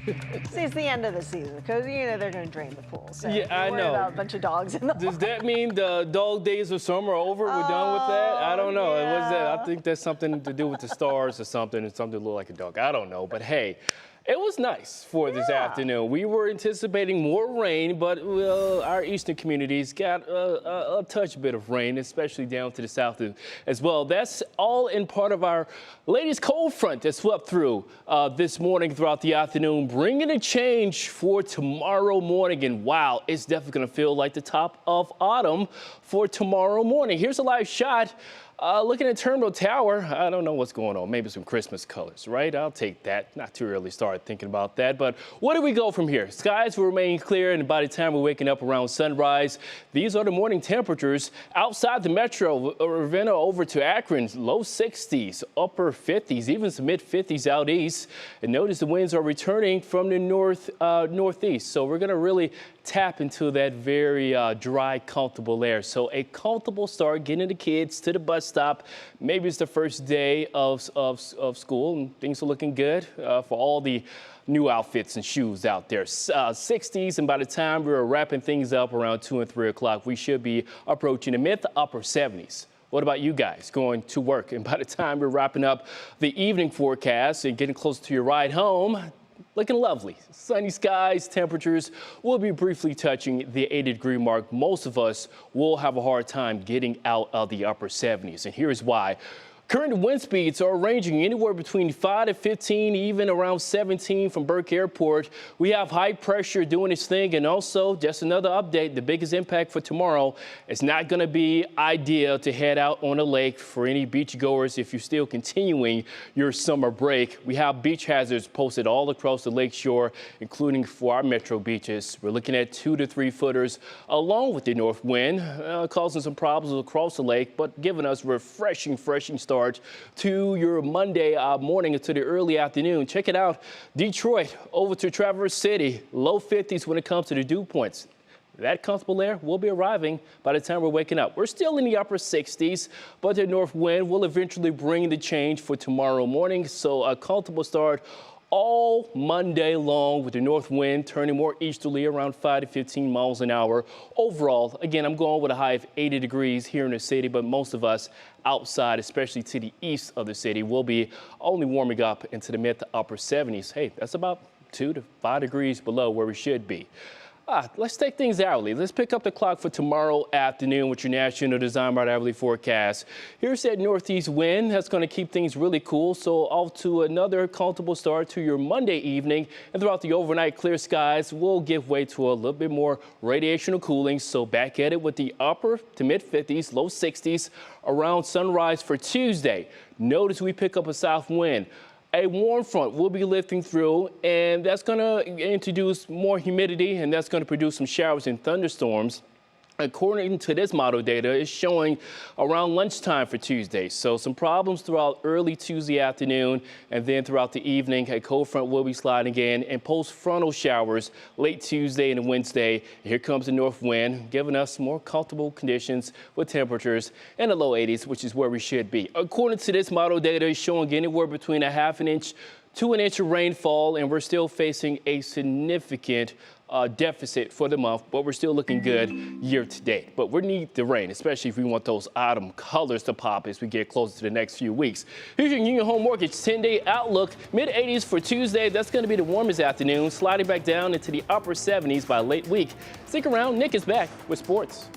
See, it's the end of the season because they're going to drain the pool. So Yeah, I worry know. about a bunch of dogs in the Does that mean the dog days of summer are over? We're done with that? I don't know. yeah. What's that? I think that's something to do with the stars or something, and something to look like a dog. I don't know. But hey, it was nice for this afternoon. We were anticipating more rain, but well, our eastern communities got a touch bit of rain, especially down to the south as well. That's all in part of our latest cold front that swept through this morning throughout the afternoon, bringing a change for tomorrow morning. And wow, it's definitely going to feel like the top of autumn for tomorrow morning. Here's a live shot. Looking at Terminal Tower, I don't know what's going on. Maybe some Christmas colors, right? I'll take that. Not too early start thinking about that. But where do we go from here? Skies will remain clear, and by the time we're waking up around sunrise, these are the morning temperatures outside the metro. Ravenna over to Akron, low 60s, upper 50s, even some mid 50s out east. And notice the winds are returning from the northeast. So we're going to really tap into that very dry, comfortable air. So a comfortable start getting the kids to the bus stop. Maybe it's the first day of school and things are looking good for all the new outfits and shoes out there. 60s, and by the time we're wrapping things up around 2 and 3 o'clock, we should be approaching the mid to upper 70s. What about you guys going to work? And by the time we're wrapping up the evening forecast and getting closer to your ride home, looking lovely. Sunny skies, temperatures will be briefly touching the 80-degree mark. Most of us will have a hard time getting out of the upper 70s, and here's why. Current wind speeds are ranging anywhere between 5 to 15, even around 17 from Burke Airport. We have high pressure doing its thing, and also just another update, the biggest impact for tomorrow, it's not going to be ideal to head out on a lake for any beach goers if you're still continuing your summer break. We have beach hazards posted all across the lake shore, including for our metro beaches. We're looking at 2 to 3 footers along with the north wind, causing some problems across the lake, but giving us refreshing start to your Monday morning into the early afternoon. Check it out. Detroit over to Traverse City, low 50s when it comes to the dew points. That comfortable air will be arriving by the time we're waking up. We're still in the upper 60s, but the north wind will eventually bring the change for tomorrow morning. So a comfortable start all Monday long with the north wind turning more easterly around 5 to 15 miles an hour. Overall, again, I'm going with a high of 80 degrees here in the city, but most of us outside, especially to the east of the city, will be only warming up into the mid to upper 70s. Hey, that's about 2 to 5 degrees below where we should be. Let's take things hourly. Let's pick up the clock for tomorrow afternoon with your National Design by Hourly forecast. Here's that northeast wind that's going to keep things really cool. So off to another comfortable start to your Monday evening. And throughout the overnight, clear skies will give way to a little bit more radiational cooling. So back at it with the upper to mid 50s, low 60s around sunrise for Tuesday. Notice we pick up a south wind. A warm front will be lifting through, and that's going to introduce more humidity, and that's going to produce some showers and thunderstorms. According to this model data, it's showing around lunchtime for Tuesday. So some problems throughout early Tuesday afternoon, and then throughout the evening, a cold front will be sliding in and post-frontal showers late Tuesday and Wednesday. Here comes the north wind, giving us more comfortable conditions with temperatures in the low 80s, which is where we should be. According to this model data, it's showing anywhere between a half an inch to an inch of rainfall, and we're still facing a significant deficit for the month, but we're still looking good year to date. But we need the rain, especially if we want those autumn colors to pop as we get closer to the next few weeks. Here's your Union Home Mortgage 10-day outlook. Mid-80s for Tuesday. That's going to be the warmest afternoon, sliding back down into the upper 70s by late week. Stick around. Nick is back with sports.